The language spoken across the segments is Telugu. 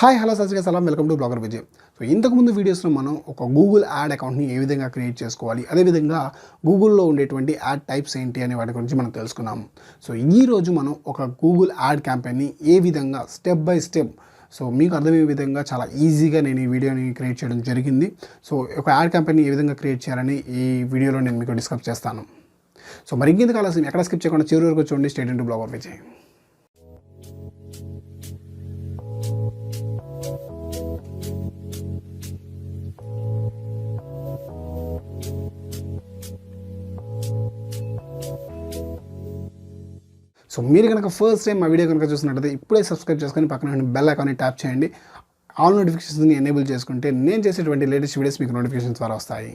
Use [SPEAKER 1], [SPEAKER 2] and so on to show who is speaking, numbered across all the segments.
[SPEAKER 1] Hi hello Sat Sri Akal welcome to blogger Vijay. So ఇంతకుముందు వీడియోస్లో మనం ఒక గూగుల్ యాడ్ అకౌంట్ని ఏ విధంగా క్రియేట్ చేసుకోవాలి, అదేవిధంగా గూగుల్లో ఉండేటువంటి యాడ్ టైప్స్ ఏంటి అనే వాటి గురించి మనం తెలుసుకున్నాము. సో ఈరోజు మనం ఒక గూగుల్ యాడ్ క్యాంపెయిన్ని ఏ విధంగా స్టెప్ బై స్టెప్ సో మీకు అర్థమయ్యే విధంగా చాలా ఈజీగా నేను ఈ వీడియోని క్రియేట్ చేయడం జరిగింది. సో ఒక యాడ్ క్యాంపెయిన్ని ఏ విధంగా క్రియేట్ చేయాలని ఈ వీడియోలో నేను మీకు డిస్కస్ చేస్తాను. సో మరి ఇంకెందుకు ఆలస్యం, ఎక్కడ స్కిప్ చేయకుండా చివరి వరకు చూడండి. State into blogger Vijay. So మీరు కనుక ఫస్ట్ టైం మా వీడియో కనుక చూసినట్టయితే ఇప్పుడే సబ్స్క్రైబ్ చేసుకొని పక్కన బెల్ ఐకాన్ని ట్యాప్ చేయండి. ఆల్ నోటిఫికేషన్స్ని ఎనేబుల్ చేసుకుంటే నేను చేసేటువంటి లేటెస్ట్ వీడియోస్ మీకు నోటిఫికేషన్స్ ద్వారా వస్తాయి.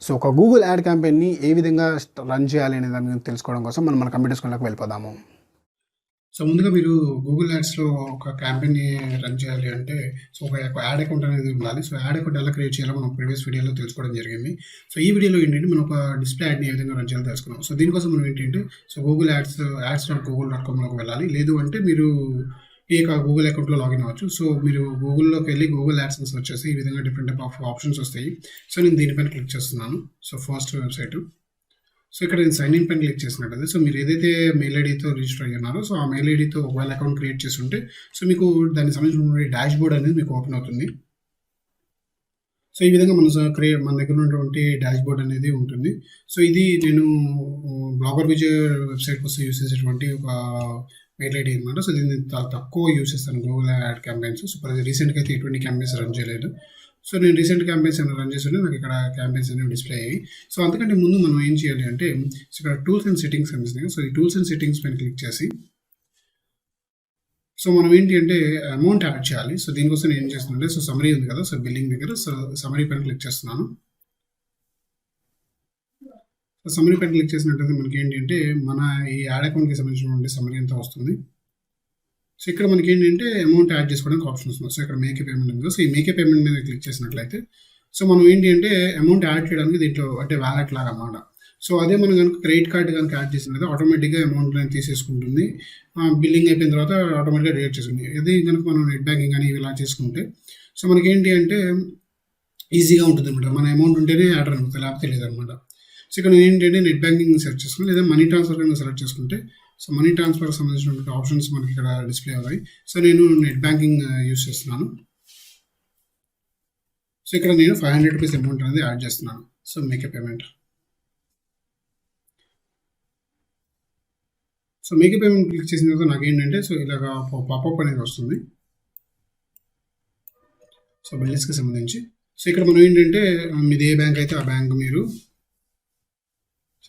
[SPEAKER 1] సో ఒక గూగుల్ యాడ్ క్యాంపెయిన్ని ఏ విధంగా రన్ చేయాలి అనే దాని గురించి తెలుసుకోవడం కోసం మనం మన కంప్యూటర్ స్క్రీన్లోకి వెళ్ళిపోదాము.
[SPEAKER 2] సో ముందుగా మీరు గూగుల్ యాడ్స్లో ఒక క్యాంపెయిన్ని రన్ చేయాలి అంటే సో ఒక యాడ్ అకౌంట్ అనేది ఉండాలి. సో యాడ్ అకౌంట్ ఎలా క్రియేట్ చేయాలో మనం ప్రీవియస్ వీడియోలో తెలుసుకోవడం జరిగింది. సో ఈ వీడియోలో ఏంటంటే మనం ఒక డిస్ప్లే యాడ్ని ఏ విధంగా రన్ చేయాలో తెలుసుకున్నాం. సో దీనికోసం మనం ఏంటంటే సో గూగుల్ యాడ్స్.google.comలోకి వెళ్ళాలి. లేదు అంటే మీరు ఈ యొక్క గూగుల్ అకౌంట్లో లాగిన్ అవ్వచ్చు. సో మీరు గూగుల్లోకి వెళ్ళి గూగుల్ యాడ్స్ సెర్చ్ చేసి ఈ విధంగా డిఫరెంట్ టైప్ ఆఫ్ ఆప్షన్స్ వస్తాయి. సో నేను దీనిపైన క్లిక్ చేస్తున్నాను. So first website. సో ఇక్కడ నేను సైన్ ఇన్ పైన క్లిక్ చేసినట్టయితే సో మీరు ఏదైతే మెయిల్ ఐడితో రిజిస్టర్ అయ్యి ఉన్నారో సో ఆ మెయిల్ ఐడితో ఒకవేళ అకౌంట్ క్రియేట్ చేసి ఉంటే సో మీకు దానికి సంబంధించిన డాష్ బోర్డ్ అనేది మీకు ఓపెన్ అవుతుంది. సో ఈ విధంగా మన దగ్గర ఉన్నటువంటి డాష్ బోర్డ్ అనేది ఉంటుంది. సో ఇది నేను బ్లాగర్ విజయ్ వెబ్సైట్ కోసం యూస్ చేసేటువంటి ఒక మెయిల్ ఐడి అనమాట. సో దీన్ని చాలా తక్కువ యూస్ చేస్తాను గూగుల్ యాడ్ క్యాంపెయిన్స్. సో రీసెంట్గా అయితే ఎటువంటి క్యాంపెయిన్స్ రన్ చేయలేదు. సో నేను రీసెంట్ క్యాంపెయిన్స్ ఏమైనా రన్ చేస్తుంటే నాకు ఇక్కడ క్యాంపెయిన్స్ అనేవి డిస్ప్లే అయ్యాయి. సో అంతకంటే ముందు మనం ఏం చేయాలి అంటే సో ఇక్కడ టూల్స్ అండ్ సెట్టింగ్స్ కనిపిస్తున్నాయి. సో ఈ టూల్స్ అండ్ సెట్టింగ్స్ పైన క్లిక్ చేసి సో మనం ఏంటి అంటే అమౌంట్ యాడ్ చేయాలి. సో దీనికోసం నేను ఏం చేస్తుంటే సో సమరీ ఉంది కదా, సో బిల్లింగ్ దగ్గర సో సమరీ పైన క్లిక్ చేస్తున్నాను. సో సమరీ పైన క్లిక్ చేసినట్టయితే మనకి ఏంటి అంటే మన ఈ యాడ్ అకౌంట్కి సంబంధించినటువంటి సమరీ అంతా వస్తుంది. సో ఇక్కడ మనకి ఏంటంటే అమౌంట్ యాడ్ చేసుకోవడానికి ఆప్షన్ వస్తుంది. సో ఇక్కడ మేక్ ఏ పేమెంట్ ఉంది. సో ఈ మేక్ ఏ పేమెంట్ మీద క్లిక్ చేసినట్లయితే సో మనం ఏంటి అంటే అమౌంట్ యాడ్ చేయడానికి దీంట్లో అంటే వ్యాలెట్ లాగా అన్నమాట. సో అదే మనం కనుక క్రెడిట్ కార్డ్ కనుక యాడ్ చేసినట్లయితే ఆటోమేటిక్గా అమౌంట్ అనేది తీసేసుకుంటుంది. బిల్లింగ్ అయిపోయిన తర్వాత ఆటోమేటిక్గా రియాక్ట్ చేస్తుంది. అదే కనుక మనం నెట్ బ్యాంకింగ్ అని ఇలా చేసుకుంటే సో మనకి ఏంటి అంటే ఈజీగా ఉంటుంది అనమాట. మన అమౌంట్ ఉంటేనే యాడ్ అనుకుంటుంది, లేకపోతే లేదనమాట. సో ఇక్కడ ఏంటంటే నెట్ బ్యాంకింగ్ సెలెక్ట్ చేసుకుని లేదా మనీ ట్రాన్స్ఫర్ కనుక సెలెక్ట్ చేసుకుంటే సో మనీ ట్రాన్స్ఫర్కి సంబంధించినటువంటి ఆప్షన్స్ మనకి ఇక్కడ డిస్ప్లే అవుతాయి. సో నేను నెట్ బ్యాంకింగ్ యూస్ చేస్తున్నాను. సో ఇక్కడ నేను 500 రూపీస్ అమౌంట్ అనేది యాడ్ చేస్తున్నాను. So make a payment. So make a payment click చేసిన తర్వాత నాకు ఏంటంటే సో ఇలాగా పాపప్ అనేది వస్తుంది. సో బిల్స్కి సంబంధించి సో ఇక్కడ మనం ఏంటంటే మీది ఏ బ్యాంక్ అయితే ఆ బ్యాంక్ మీరు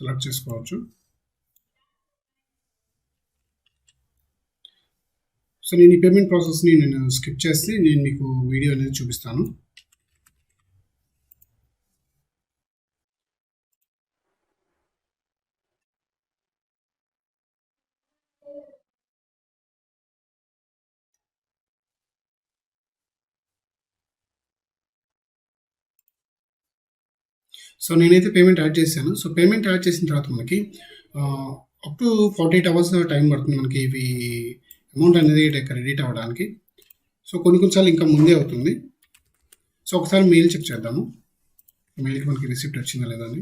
[SPEAKER 2] సెలెక్ట్ చేసుకోవచ్చు. సో నేను ఈ పేమెంట్ ప్రాసెస్ని నేను స్కిప్ చేసి నేను మీకు వీడియో అనేది చూపిస్తాను. సో నేనైతే పేమెంట్ యాడ్ చేశాను. సో పేమెంట్ యాడ్ చేసిన తర్వాత మనకి అప్ టు 48 అవర్స్ టైం పడుతుంది మనకి ఇవి అమౌంట్ అనేది క్రెడిట్ అవ్వడానికి. సో కొన్నిసార్లు ఇంకా ముందే అవుతుంది. సో ఒకసారి మెయిల్ చెక్ చేద్దాము, మెయిల్కి మనకి రిసిప్ట్ వచ్చిందా లేదా అని.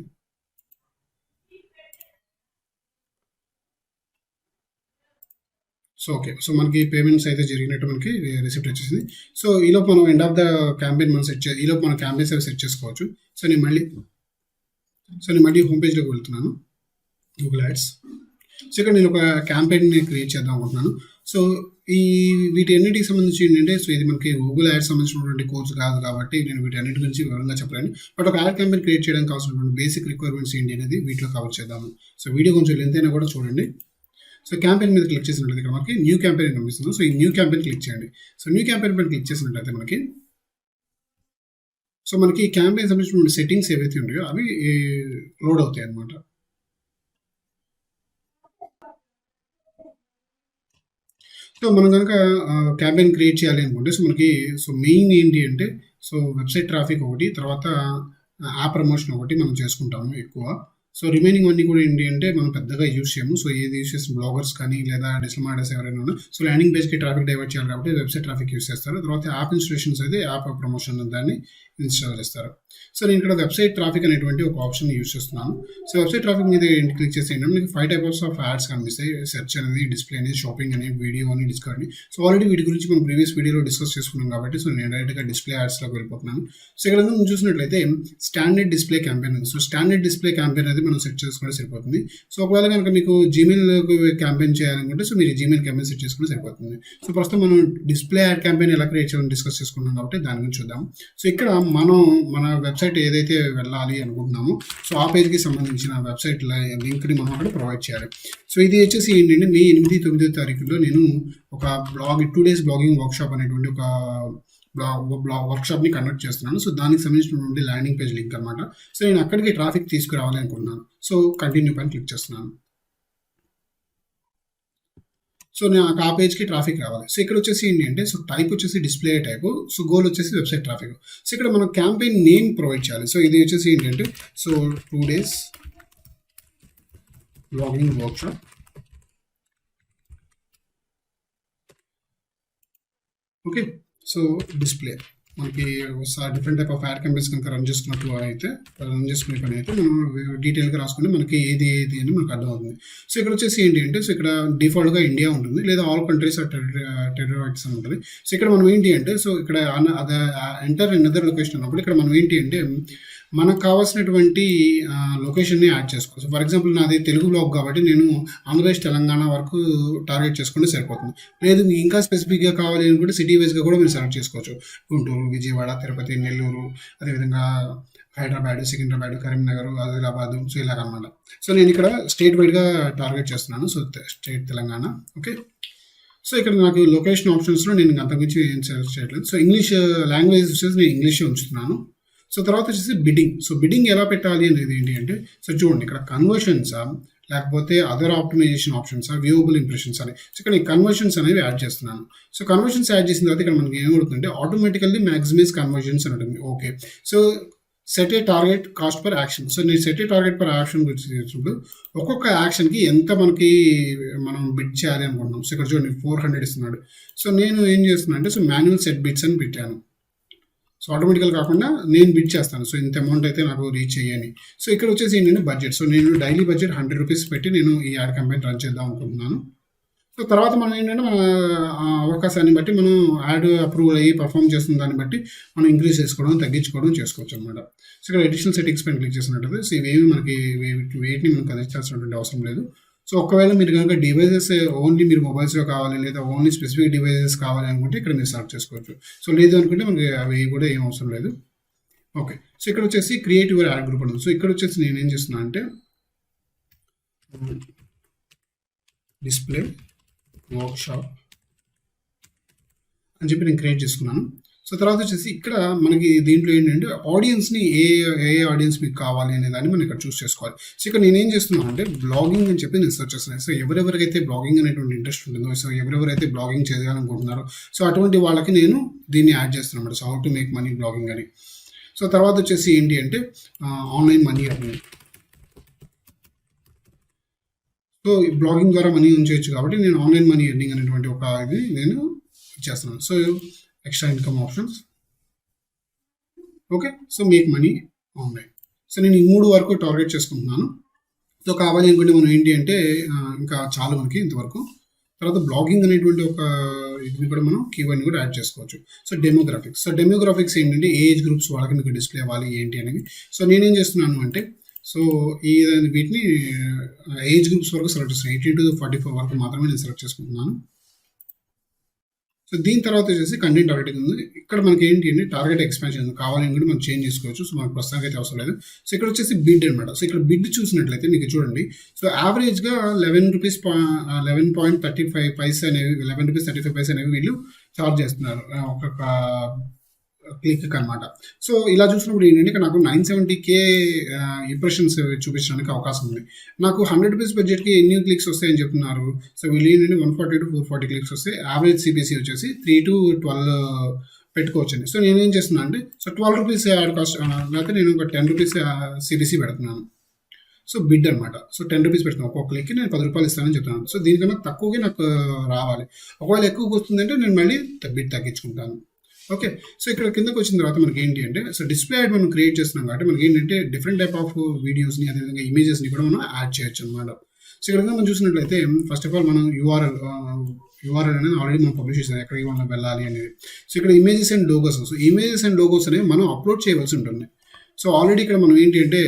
[SPEAKER 2] సో ఓకే, సో మనకి పేమెంట్స్ అయితే జరిగినట్టు మనకి రిసిప్ట్ వచ్చేసింది. సో ఈలోపు మనం ఎండ్ ఆఫ్ ద క్యాంపెయిన్ మనం ఈలోపు మన క్యాంపెయిన్స్ అవి సెట్ చేసుకోవచ్చు. సో నేను మళ్ళీ హోమ్ పేజ్లోకి వెళ్తున్నాను, గూగుల్ యాడ్స్. సో ఇక్కడ నేను ఒక క్యాంపెయిన్ని క్రియేట్ చేద్దాం అనుకుంటున్నాను. సో వీటన్నిటికి సంబంధించి ఏంటంటే సో ఇది మనకి గూగుల్ యాడ్స్ సంబంధించినటువంటి కోర్స్ కాదు కాబట్టి నేను వీటన్నిటి గురించి వివరంగా చెప్పలేను. బట్ ఒక యాడ్ క్యాంపెయిన్ క్రియేట్ చేయడానికి కావాల్సినటువంటి బేసిక్ రిక్వైర్మెంట్స్ ఏంటి అనేది వీటిలో కవర్ చేద్దాము. సో వీడియో కొంచెం లెంత్ అయినా కూడా చూడండి. సో క్యాంపెయిన్ మీద క్లిక్ చేసినట్లయితే ఇక్కడ మనకి న్యూ క్యాంపెయిన్ కనిపిస్తుంది. సో ఈ న్యూ క్యాంపెయిన్ క్లిక్ చేయండి. సో న్యూ క్యాంపెయిన్ పైన క్లిక్ చేసినట్లయితే మనకి క్యాంపెయిన్ సంబంధించిన సెట్టింగ్స్ ఏవైతే ఉంటాయో అవి లోడ్ అవుతాయి అన్నమాట. సో మనం కనుక క్యాంపెయిన్ క్రియేట్ చేయాలి అనుకుంటే సో మెయిన్ ఏంటి అంటే సో వెబ్సైట్ ట్రాఫిక్ ఒకటి, తర్వాత యాప్ ప్రమోషన్ ఒకటి మనం చేసుకుంటాము ఎక్కువ. సో రిమైనింగ్ అన్నీ కూడా ఏంటి అంటే మనం పెద్దగా యూస్ చేయము. సో ఏది యూస్ చేసిన బ్లాగర్స్ కానీ లేదా డిజిటల్ మార్కెటర్స్ ఎవరైనా ఉన్నా సో ల్యాండింగ్ పేజ్కి ట్రాఫిక్ డైవర్ట్ చేయాలి కాబట్టి వెబ్సైట్ ట్రాఫిక్ యూస్ చేస్తారు. తర్వాత యాప్ ఇన్స్టాలేషన్స్ అయితే యాప్ ప్రమోషన్ దాన్ని ఇన్స్టాల్ చేస్తారు. సో నేను ఇక్కడ వెబ్సైట్ ట్రాఫిక్ అనేటువంటి ఒక ఆప్షన్ యూస్ చేస్తున్నాను. సో వెబ్సైట్ ట్రాఫిక్ మీద క్లిక్ చేస్తే ఏంటంటే మీకు 5 టైప్స్ ఆఫ్ యాడ్స్ కనిపిస్తాయి. సెర్చ్ అనేది, డిస్ప్లే అనేది, షాపింగ్ అని, వీడియో అని, డిస్కవరీ. సో ఆల్రెడీ వీటి గురించి మనం ప్రీవియస్ వీడియోలో డిస్కస్ చేసుకున్నాం కాబట్టి సో నేను డైరెక్ట్గా డిస్ప్లే యాడ్స్లోకి వెళ్ళిపోతున్నాను. సో ఇక్కడ మనం చూసినట్లయితే స్టాండర్డ్ డిస్ప్లే క్యాంపెయిన్ ఉంది. సో స్టాండర్డ్ డిస్ప్లే క్యాంపెయిన్ అనేది మనం సెట్ చేసుకుంటే సరిపోతుంది. సో ఒకవేళ కనుక మీకు జీమెయిల్ క్యాంపెయిన్ చేయాలనుకుంటే సో మీరు జీమెయిల్ క్యాంపెయిన్ సెట్ చేసుకుంటే సరిపోతుంది. సో ప్రస్తుతం మనం డిస్ప్లే యాడ్ క్యాంపెయిన్ ఎలా క్రియేట్ చేయాలని డిస్కస్ చేసుకున్నాం కాబట్టి దాని గురించి చూద్దాం. సో ఇక్కడ మనం మన వెబ్సైట్ ఏదైతే వెళ్ళాలి అనుకుంటున్నామో సో ఆ పేజ్కి సంబంధించిన వెబ్సైట్ లింక్ని మనం అక్కడ ప్రొవైడ్ చేయాలి. సో ఇది వచ్చేసి ఏంటంటే మే 8-9 తారీఖులో నేను ఒక 2 days బ్లాగింగ్ వర్క్షాప్ అనేటువంటి ఒక వర్క్షాప్ని కండక్ట్ చేస్తున్నాను. సో దానికి సంబంధించినటువంటి ల్యాండింగ్ పేజ్ లింక్ అనమాట. సో నేను అక్కడికి ట్రాఫిక్ తీసుకురావాలి అనుకుంటున్నాను. సో కంటిన్యూ పైన క్లిక్ చేస్తున్నాను. సో నాకు ఆ పేజ్కి ట్రాఫిక్ రావాలి. సో ఇక్కడ వచ్చేసి ఏంటి అంటే సో టైప్ వచ్చేసి డిస్ప్లే టైప్, సో గోల్ వచ్చేసి వెబ్సైట్ ట్రాఫిక్. సో ఇక్కడ మనం క్యాంపెయిన్ నేమ్ ప్రొవైడ్ చేయాలి. సో ఇది వచ్చేసి ఏంటంటే so 2 days blogging workshop. Okay, so display మనకి different type of ad campaigns కనుక రన్ చేసుకునే పని అయితే మనం డీటెయిల్గా రాసుకుని మనకి ఏది అని మనకు అర్థమవుతుంది. సో ఇక్కడ వచ్చేసి ఏంటి అంటే సో ఇక్కడ డిఫాల్ట్గా ఇండియా ఉంటుంది లేదా ఆల్ కంట్రీస్ ఆర్ టెరిటరీస్ అని ఉంటుంది. సో ఇక్కడ మనం ఏంటి అంటే సో ఇక్కడ ఎంటర్ ఇన్ అదర్ లొకేషన్ అన్నప్పుడు ఇక్కడ మనం ఏంటి అంటే మనకు కావాల్సినటువంటి లొకేషన్ని యాడ్ చేసుకోవచ్చు. ఫర్ ఎగ్జాంపుల్ నాది తెలుగు బ్లాగ్ కాబట్టి నేను ఆంధ్రప్రదేశ్ తెలంగాణ వరకు టార్గెట్ చేసుకుంటే సరిపోతుంది. లేదు మీకు ఇంకా స్పెసిఫిక్గా కావాలి అనుకుంటే సిటీ వైజ్గా కూడా మీరు సెలెక్ట్ చేసుకోవచ్చు. గుంటూరు, విజయవాడ, తిరుపతి, నెల్లూరు, అదేవిధంగా హైదరాబాద్, సికింద్రాబాద్, కరీంనగర్, ఆదిలాబాద్, సో ఇలాగనమాట. సో నేను ఇక్కడ స్టేట్ వైడ్గా టార్గెట్ చేస్తున్నాను. So state Telangana. Okay, so ఇక్కడ నాకు లొకేషన్ ఆప్షన్స్లో నేను అంతకుమించి ఏం సెలెక్ట్ చేయట్లేదు. సో ఇంగ్లీష్ లాంగ్వేజ్ వచ్చేసి నేను ఇంగ్లీషే ఉంచుతున్నాను. సో తర్వాత వచ్చేసి బిడ్డింగ్. సో బిడ్డింగ్ ఎలా పెట్టాలి అనేది ఏంటి అంటే సో చూడండి ఇక్కడ కన్వర్షన్సా లేకపోతే అదర్ ఆప్టిమైజేషన్ ఆప్షన్సా, వ్యూవబుల్ ఇంప్రెషన్స్ అని. సో ఇక్కడ ఈ కన్వర్షన్స్ అనేవి యాడ్ చేస్తున్నాను. సో కన్వర్షన్స్ యాడ్ చేసిన తర్వాత ఇక్కడ మనకి ఏమవుతుందంటే ఆటోమేటికల్లీ మ్యాక్సిమైజ్ కన్వర్షన్స్ అని ఉంటుంది. Okay, so set a target cost per action. So నేను set a target per action గురించి చేసినప్పుడు ఒక్కొక్క యాక్షన్కి ఎంత మనం బిడ్ చేయాలి అనుకుంటున్నాం. సో ఇక్కడ చూడండి 400 ఇస్తున్నాడు. సో నేను ఏం చేస్తున్నాను అంటే సో మాన్యువల్ సెట్ బిడ్స్ అని పెట్టాను. సో ఆటోమేటికల్ కాకుండా నేను బిడ్ చేస్తాను. సో ఇంత అమౌంట్ అయితే నాకు రీచ్ అయ్యని. సో ఇక్కడ వచ్చేసి ఏంటంటే బడ్జెట్. సో నేను డైలీ బడ్జెట్ 100 రూపీస్ పెట్టి నేను ఈ యాడ్ క్యాంపెయిన్ రన్ చేద్దాం అనుకుంటున్నాను. సో తర్వాత మనం ఏంటంటే మన అవకాశాన్ని బట్టి మనం యాడ్ అప్రూవల్ అయ్యి పర్ఫామ్ చేస్తున్న దాన్ని బట్టి మనం ఇంక్రీజ్ చేసుకోవడం, తగ్గించుకోవడం చేసుకోవచ్చు అనమాట. సో ఇక్కడ ఎడిషనల్ సెట్టింగ్స్ పైన క్లిక్ చేసినట్టయితే సో ఇవేమి మనకి వేటిని మనం కదిలించాల్సినటువంటి అవసరం లేదు. సో ఒకవేళ మీరు కనుక డివైజెస్ ఓన్లీ మీరు మొబైల్స్లో కావాలి లేదా ఓన్లీ స్పెసిఫిక్ డివైజెస్ కావాలి అనుకుంటే ఇక్కడ మీరు సెలెక్ట్ చేసుకోవచ్చు. సో లేదు అనుకుంటే మనకి అవి కూడా ఏం అవసరం లేదు. ఓకే, సో ఇక్కడ వచ్చేసి క్రియేటివ్ యాడ్ గ్రూప్ ఉంది. సో ఇక్కడ వచ్చేసి నేను ఏం చేస్తున్నాను అంటే డిస్ప్లే వర్క్షాప్ అని చెప్పి నేను క్రియేట్ చేసుకున్నాను. సో తర్వాత వచ్చేసి ఇక్కడ మనకి దీంట్లో ఏంటంటే ఆడియన్స్ని ఏ ఆడియన్స్ మీకు కావాలి అనే దాన్ని మనం ఇక్కడ చూస్ చేసుకోవాలి. సో ఇక్కడ నేను ఏం చేస్తున్నాను అంటే బ్లాగింగ్ అని చెప్పి నేను సెర్చ్ చేస్తున్నాను. సో ఎవరెవరికైతే బ్లాగింగ్ అనేటువంటి ఇంట్రెస్ట్ ఉంటుందో, సో ఎవరెవరైతే బ్లాగింగ్ చేయాలనుకుంటున్నారో సో అటువంటి వాళ్ళకి నేను దీన్ని యాడ్ చేస్తున్నాను అనమాట. So how to make money blogging అని. సో తర్వాత వచ్చేసి ఏంటి అంటే online money earning. So blogging ద్వారా మనీ ఉంచవచ్చు కాబట్టి నేను ఆన్లైన్ మనీ ఎర్నింగ్ అనేటువంటి ఒక ఇది నేను చేస్తున్నాను. So extra income options. Okay, so make money online. So నేను ఈ 3 వరకు టార్గెట్ చేసుకుంటున్నాను. సో కావాలి అనుకుంటే మనం ఏంటి అంటే ఇంకా చాలా మనకి ఇంతవరకు. తర్వాత బ్లాగింగ్ అనేటువంటి ఒక ఇది కూడా మనం కీవర్డ్ని కూడా యాడ్ చేసుకోవచ్చు. So demographics. సో డెమోగ్రాఫిక్స్ ఏంటంటే ఏజ్ గ్రూప్స్ వాళ్ళకి మీకు డిస్ప్లే అవ్వాలి ఏంటి అనేవి. సో నేనేం చేస్తున్నాను అంటే సో వీటిని ఏజ్ గ్రూప్స్ వరకు సెలెక్ట్ చేస్తున్నాను. 18 to 44 వరకు మాత్రమే నేను సెలెక్ట్ చేసుకుంటున్నాను. సో దీని తర్వాత వచ్చేసి కంటెంట్ టార్గెటింగ్ ఉంది. ఇక్కడ మనకి ఏంటి అంటే టార్గెట్ ఎక్స్పాన్షన్ కావాలని కూడా మనం చేంజ్ చేసుకోవచ్చు. సో మనకు ప్రస్తుతానికి అయితే అవసరం లేదు. సో ఇక్కడ వచ్చేసి బిడ్ అనమాట. సో ఇక్కడ బిడ్ చూసినట్లయితే మీకు చూడండి సో యావరేజ్గా 11.35 పైసా అనేవి 11 రూపీస్ 35 పైసా అనేవి వీళ్ళు చార్జ్ చేస్తున్నారు ఒక్కొక్క క్లిక్ అనమాట. సో ఇలా చూసినప్పుడు ఏంటంటే ఇక్కడ నాకు 970K ఇంప్రెషన్స్ చూపించడానికి అవకాశం ఉంది. నాకు 100 రూపీస్ బడ్జెట్కి ఎన్ని క్లిక్స్ వస్తాయని చెప్తున్నారు. సో వీళ్ళు ఏంటంటే 140 to 440 క్లిక్స్ వస్తాయి. యావరేజ్ సిపిసి వచ్చేసి 3 to 12 పెట్టుకోవచ్చండి. సో నేనేం చేస్తున్నాను అంటే సో 12 రూపీస్ యాడ్ కాస్ట్ లేకపోతే నేను ఒక 10 రూపీస్ సిపిసి పెడుతున్నాను. సో బిడ్ అనమాట. సో 10 రూపీస్ పెడతాను, ఒక్కొక్క క్లిక్కి నేను 10 రూపాయలు ఇస్తానని చెప్తాను. సో దీనికన్నా తక్కువగా నాకు రావాలి. ఒకవేళ ఎక్కువగా వస్తుందంటే నేను మళ్ళీ బిడ్ తగ్గించుకుంటాను. ఓకే. సో ఇక్కడ కిందకి వచ్చిన తర్వాత మనకి ఏంటి అంటే, సో డిస్ప్లే యాడ్ మనం క్రియేట్ చేస్తున్నాం కాబట్టి మనకి ఏంటంటే డిఫరెంట్ టైప్ ఆఫ్ వీడియోస్ని అదేవిధంగా ఇమేజెస్ని కూడా మనం యాడ్ చేయొచ్చు అనమాట. సో ఇక్కడ మనం చూసినట్లయితే ఫస్ట్ ఆఫ్ ఆల్ మనం యూఆర్ఎల్ అనేది ఆల్రెడీ మనం పబ్లిష్ చేసాం, ఎక్కడికి మనం వెళ్ళాలి అనేది. సో ఇక్కడ images and logos, so images and logos అనేవి మనం అప్లోడ్ చేయవలసి ఉంటుంది. సో ఆల్రెడీ ఇక్కడ మనం ఏంటి అంటే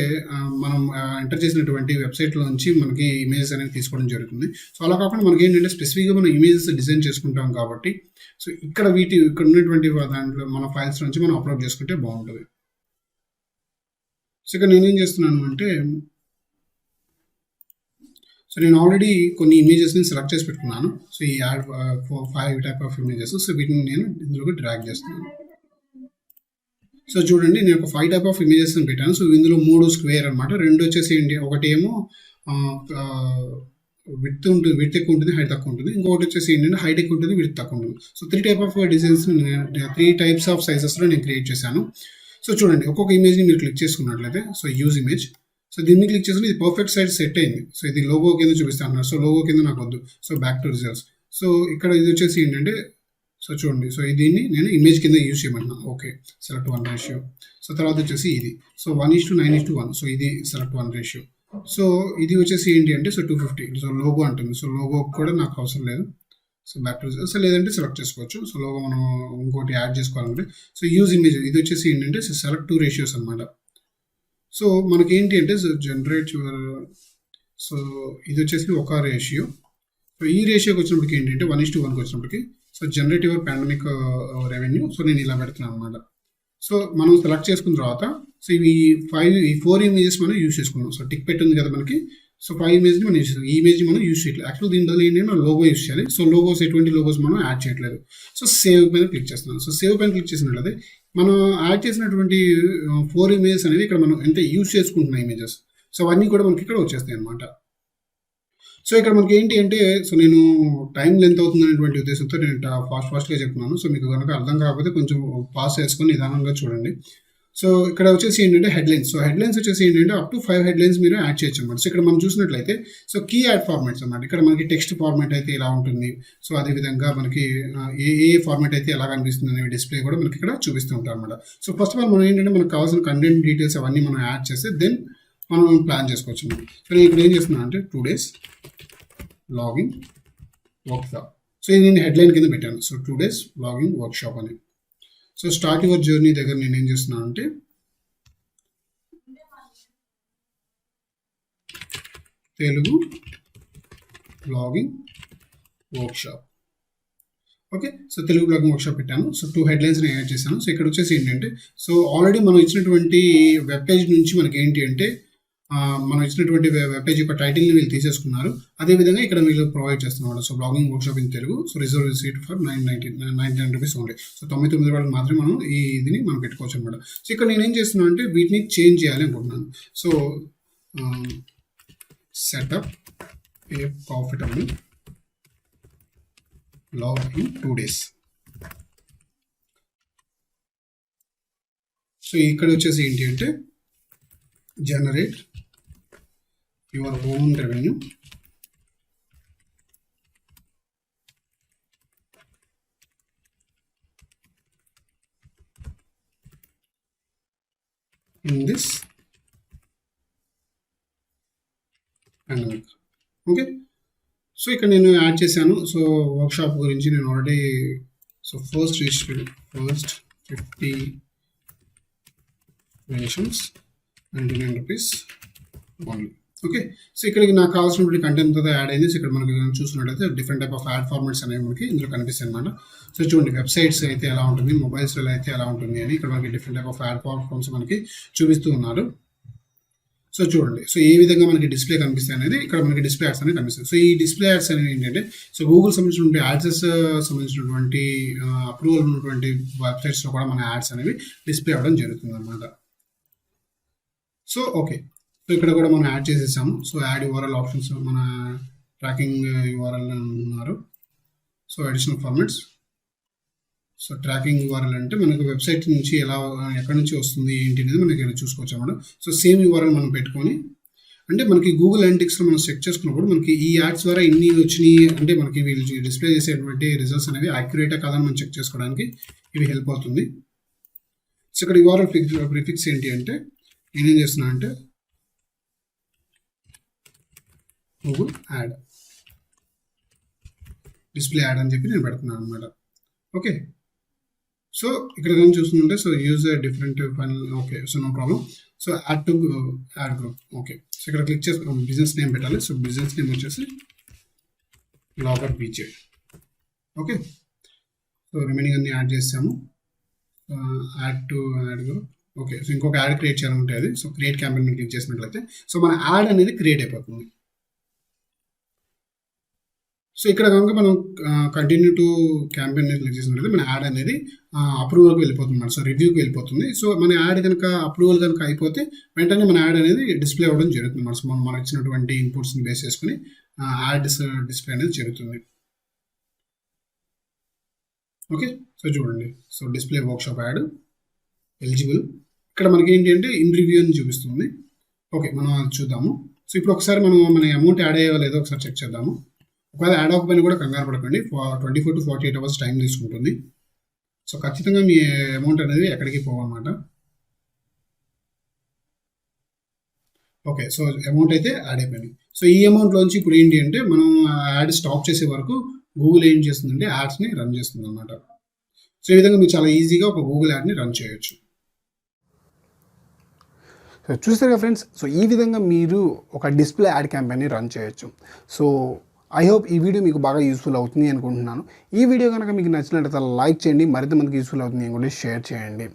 [SPEAKER 2] మనం ఎంటర్ చేసినటువంటి వెబ్సైట్లో నుంచి మనకి ఇమేజెస్ అనేది తీసుకోవడం జరుగుతుంది. సో అలా కాకుండా మనకి ఏంటంటే స్పెసిఫిక్గా మనం ఇమేజెస్ డిజైన్ చేసుకుంటాం కాబట్టి సో ఇక్కడ ఉన్నటువంటి దాంట్లో మన ఫైల్స్ నుంచి మనం అప్లోడ్ చేసుకుంటే బాగుంటుంది. సో ఇక్కడ నేనేం చేస్తున్నాను అంటే, సో నేను ఆల్రెడీ కొన్ని ఇమేజెస్ని సెలెక్ట్ చేసి పెట్టుకున్నాను. సో ఈ add 5 type of images, so వీటిని నేను ఇందులోకి డ్రాగ్ చేస్తున్నాను. సో చూడండి, నేను ఒక 5 టైప్ ఆఫ్ ఇమేజెస్ పెట్టాను. సో ఇందులో 3 స్క్వేర్ అనమాట, 2 వచ్చేసి ఏంటి, ఒకటి ఏమో విడ్త్ ఎక్కువ ఉంటుంది, హైట్ తక్కువ ఉంటుంది. ఇంకొకటి వచ్చేసి ఏంటంటే హైట్ ఎక్కువ ఉంటుంది, విడ్త్ తక్కువ ఉంటుంది. So 3 type of designs 3 types of సైజెస్లో నేను క్రియేట్ చేశాను. సో చూడండి, ఒక్కొక్క ఇమేజ్ని మీరు క్లిక్ చేసుకున్నట్లయితే, సో యూజ్ ఇమేజ్, సో దీన్ని క్లిక్ చేసుకుని ఇది పర్ఫెక్ట్ సైజ్ సెట్ అయింది. సో ఇది లోగో కింద చూపిస్తాను. సో లోగో కింద నాకు వద్దు. So back to results. So ఇక్కడ ఇది వచ్చేసి ఏంటంటే, సో చూడండి, సో దీన్ని నేను ఇమేజ్ కింద యూజ్ చేయమన్నా. Okay, select 1 ratio. సో తర్వాత వచ్చేసి ఇది, సో 1:9:1. సో ఇది సెలెక్ట్ 1 రేషియో. సో ఇది వచ్చేసి ఏంటి అంటే, సో 250. సో లోగో అంటుంది. సో లోగో కూడా నాకు అవసరం లేదు. సో బ్యాక్ టు రిజల్ట్స్, లేదంటే సెలెక్ట్ చేసుకోవచ్చు. సో లోగో మనం ఇంకోటి యాడ్ చేసుకోవాలంటే, సో యూజ్ ఇమేజ్, ఇది వచ్చేసి ఏంటంటే సెలెక్ట్ 2 రేషియోస్ అనమాట. సో మనకి ఏంటి అంటే, సో జనరేట్ సో ఇది వచ్చేసి 1 రేషియో. సో ఈ రేషియోకి వచ్చినప్పటికి ఏంటంటే 1:1కి వచ్చినప్పటికి, so generate your pandemic revenue. So నేను ఇలా పెడుతున్నాను అనమాట. సో మనం సెలెక్ట్ చేసుకున్న తర్వాత, సో ఈ 4 ఇమేజెస్ మనం యూజ్ చేసుకున్నాం. సో టిక్ పెట్టి ఉంది కదా మనకి. సో 5 ఇమేజ్ని మనం యూజ్ చేస్తాం. ఈ ఇమేజ్ మనం యూజ్ చేయట్లేదు. యాక్చువల్ దీని బదులు ఏంటంటే మనం లోగో యూజ్ చేయాలి. సో లోగోస్, ఎటువంటి లోగోస్ మనం యాడ్ చేయట్లేదు. సో సేవ్ పైన క్లిక్ చేస్తున్నాను. సో సేవ్ పైన క్లిక్ చేసినట్లయితే మనం యాడ్ చేసినటువంటి 4 ఇమేజెస్ అనేవి ఇక్కడ మనం అంటే యూజ్ చేసుకుంటున్న ఇమేజెస్, సో అవన్నీ కూడా మనకి ఇక్కడ వచ్చేస్తాయి అనమాట. సో ఇక్కడ మనకి ఏంటి అంటే, సో నేను టైం లెంత్ అవుతుంది అనేటువంటి ఉద్దేశంతో నేను ఫాస్ట్గా చెప్తున్నాను. సో మీకు కనుక అర్థం కాకపోతే కొంచెం పాస్ చేసుకొని నిదానంగా చూడండి. సో ఇక్కడ వచ్చేసి ఏంటంటే హెడ్లైన్స్. సో హెడ్లైన్స్ వచ్చేసి ఏంటంటే అప్ టు 5 హెడ్లైన్స్ మీరు యాడ్ చేయొచ్చు అనమాట. సో ఇక్కడ మనం చూసినట్లయితే, సో కీ యాడ్ ఫార్మాట్స్ అనమాట. ఇక్కడ మనకి టెక్స్ట్ ఫార్మాట్ అయితే ఇలా ఉంటుంది. సో అదేవిధంగా మనకి ఏ ఫార్మాట్ అయితే ఎలా కనిపిస్తుంది అనే డిస్ప్లే కూడా మనకి ఇక్కడ చూపిస్తూ ఉంటారు అనమాట. సో ఫస్ట్ ఆఫ్ ఆల్ మనం ఏంటంటే మనకు కావాల్సిన కంటెంట్ డీటెయిల్స్ అవన్నీ మనం యాడ్ చేస్తే దెన్ మనం ప్లాన్ చేసుకోవచ్చు. సో నేను ఇక్కడ ఏం చేస్తున్నాను అంటే 2 days లాగింగ్ వర్క్షాప్. సో ఇది నేను హెడ్లైన్ కింద పెట్టాను. సో 2 days లాగింగ్ వర్క్షాప్ అని. సో స్టార్ట్ యువర్ జర్నీ దగ్గర నేను ఏం చేస్తున్నాను అంటే, Telugu blogging workshop. Okay, so Telugu blogging workshop పెట్టాను. సో 2 హెడ్లైన్స్ని యాడ్ చేశాను. సో ఇక్కడ వచ్చేసి ఏంటంటే, సో ఆల్రెడీ మనం ఇచ్చినటువంటి వెబ్ పేజ్ నుంచి మనకి ఏంటి అంటే, మనం ఇచ్చినటువంటి వెబ్ పేజ్ యొక్క టైటిల్ని వీళ్ళు తీసేసుకున్నారు. అదేవిధంగా ఇక్కడ వీళ్ళు ప్రొవైడ్ చేస్తున్నారు. So blogging workshop in Telugu, so reserve seat for 99 rupees only. So 99 రూపాయలు మాత్రమే మనం దీన్ని మనం పెట్టుకోవచ్చు అనమాట. సో ఇక్కడ నేనేం చేస్తున్నాను అంటే వీటిని చేంజ్ చేయాలి అనుకుంటున్నాను. So setup a profitable log in 2 days. So ఇక్కడ వచ్చేసి ఏంటి అంటే, generate your own revenue in this pandemic. Okay, so ఇక్కడ నేను యాడ్ చేశాను. సో వర్క్షాప్ గురించి నేను ఆల్రెడీ, సో ఫస్ట్ 50 వేషన్స్ 99 రూపీస్ ఓన్లీ. ఓకే, సో ఇక్కడికి నాకు కావాల్సినటువంటి కంటెంట్ అంతా యాడ్ అయింది. సో ఇక్కడ మనకి చూసినట్లయితే different type of add formats అనేవి మనకి ఇందులో కనిపిస్తాయి అనమాట. సో చూడండి, వెబ్సైట్స్ అయితే ఎలా ఉంటుంది, మొబైల్స్లో అయితే ఎలా ఉంటుంది అని ఇక్కడ మనకి different type of ad forms మనకి చూపిస్తూ ఉన్నారు. సో చూడండి, సో ఏ విధంగా మనకి డిస్ప్లే కనిపిస్తాయి అనేది ఇక్కడ మనకి డిస్ప్లే యాడ్స్ అనేవి కనిపిస్తాయి. సో ఈ డిస్ప్లే యాడ్స్ అనేవి ఏంటంటే, సో గూగుల్ సంబంధించినటువంటి యాడ్సెస్ సంబంధించినటువంటి అప్రూవల్ ఉన్నటువంటి వెబ్సైట్స్లో కూడా మన యాడ్స్ అనేవి డిస్ప్లే అవ్వడం జరుగుతుంది అనమాట. సో ఓకే, సో ఇక్కడ కూడా మనం యాడ్ చేసేసాము. సో యాడ్ యూఆర్ఎల్ ఆప్షన్స్, మన ట్రాకింగ్ యూఆర్ఎల్ ఉన్నారు. So additional formats, so tracking URL అంటే మనకు వెబ్సైట్ నుంచి ఎక్కడి నుంచి వస్తుంది ఏంటి అనేది మనకి ఇక్కడ చూసుకోవచ్చు అన్నమాట. సో సేమ్ యూఆర్ఎల్ మనం పెట్టుకొని అంటే మనకి గూగుల్ అనలిటిక్స్లో మనం చెక్ చేసుకున్నప్పుడు మనకి ఈ యాడ్స్ ద్వారా ఇన్ని వచ్చినాయి అంటే మనకి వీళ్ళు డిస్ప్లే చేసేటువంటి రిజల్ట్స్ అనేవి యాక్యురేటా కాదని మనం చెక్ చేసుకోవడానికి ఇవి హెల్ప్ అవుతుంది. సో ఇక్కడ యూఆర్ఎల్ ప్రిఫిక్స్ ఏంటి అంటే నేనేం చేస్తున్నా అంటే గూగుల్ యాడ్ డిస్ప్లే యాడ్ అని చెప్పి నేను పెడుతున్నాను అనమాట. ఓకే, సో ఇక్కడ కానీ చూస్తుంటే so use different final. Okay, so no problem. So add to ad group. Okay, so ఇక్కడ క్లిక్ చేసి బిజినెస్ నేమ్ పెట్టాలి. సో బిజినెస్ నేమ్ వచ్చేసి blogger B J. Okay, so remaining అన్ని యాడ్ చేసాము. Add to ad group. Okay, so ఇంకొక యాడ్ క్రియేట్ చేయాలంటే అది సో క్రియేట్ క్యాంపెయిన్ క్లిక్ చేసినట్లయితే సో మన యాడ్ అనేది క్రియేట్ అయిపోతుంది. సో ఇక్కడ కనుక మనం కంటిన్యూ టు క్యాంపెయిన్ క్లిక్ చేసినట్లయితే మన యాడ్ అనేది అప్రూవల్కి వెళ్ళిపోతుంది అన్నమాట. సో రివ్యూకి వెళ్ళిపోతుంది. సో మన యాడ్ కనుక అప్రూవల్ కనుక అయిపోతే వెంటనే మన యాడ్ అనేది డిస్ప్లే అవ్వడం జరుగుతుంది అన్నమాట. సో మనకు ఇచ్చినటువంటి ఇన్పుట్స్ని బేస్ చేసుకుని యాడ్స్ డిస్ప్లే అనేది జరుగుతుంది. ఓకే, సో చూడండి. So display workshop add eligible. ఇక్కడ మనకి ఏంటి అంటే ఇన్ రివ్యూ అని చూపిస్తుంది. ఓకే, మనం అది చూద్దాము. సో ఇప్పుడు ఒకసారి మనం మన అమౌంట్ యాడ్ అయ్యో లేదో ఒకసారి చెక్ చేద్దాము. ఒకవేళ యాడ్ అవ్వకపోయినా కూడా కంగారు పడకండి. 24 to 48 hours టైం తీసుకుంటుంది. సో ఖచ్చితంగా మీ అమౌంట్ అనేది ఎక్కడికి పోవన్నమాట. ఓకే, సో అమౌంట్ అయితే యాడ్ అయిపోయింది. సో ఈ అమౌంట్లోంచి ఇప్పుడు ఏంటి అంటే మనం యాడ్ స్టాప్ చేసే వరకు గూగుల్ ఏం చేస్తుందంటే యాడ్స్ని రన్ చేస్తుంది అనమాట. సో ఈ విధంగా మీరు చాలా ఈజీగా ఒక గూగుల్ యాడ్ని రన్ చేయొచ్చు.
[SPEAKER 1] సో చూసారుగా ఫ్రెండ్స్, సో ఈ విధంగా మీరు ఒక డిస్ప్లే యాడ్ క్యాంపెయిన్ని రన్ చేయొచ్చు. సో ఐ హోప్ ఈ వీడియో మీకు బాగా యూస్ఫుల్ అవుతుంది అనుకుంటున్నాను. ఈ వీడియో కనుక మీకు నచ్చినట్లయితే లైక్ చేయండి, మరింత మందికి యూస్ఫుల్ అవుతుంది అనుకుంటే షేర్ చేయండి.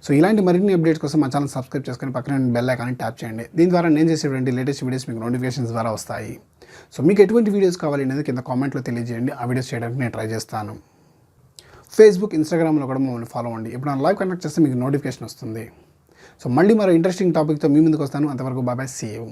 [SPEAKER 1] సో ఇలాంటి మరిన్ని అప్డేట్స్ కోసం మా ఛానల్ సబ్స్క్రైబ్ చేసుకొని పక్కన బెల్ ఐకాన్ని ట్యాప్ చేయండి. దీని ద్వారా నేను చేసేటువంటి లేటెస్ట్ వీడియోస్ మీకు నోటిఫికేషన్స్ ద్వారా వస్తాయి. సో మీకు ఎటువంటి వీడియోస్ కావాలి అనేది కింద కామెంట్లో తెలియజేయండి. ఆ వీడియోస్ చేయడానికి నేను ట్రై చేస్తాను. ఫేస్బుక్, ఇన్స్టాగ్రామ్లో కూడా మమ్మల్ని ఫాలో అవ్వండి. ఇప్పుడు నా లైవ్ కనెక్ట్ చేస్తే మీకు నోటిఫికేషన్ వస్తుంది. సో మళ్ళీ మరో ఇంట్రెస్టింగ్ టాపిక్తో మీ ముందుకు వస్తాను. అంతవరకు బాయ్, సీ యూ.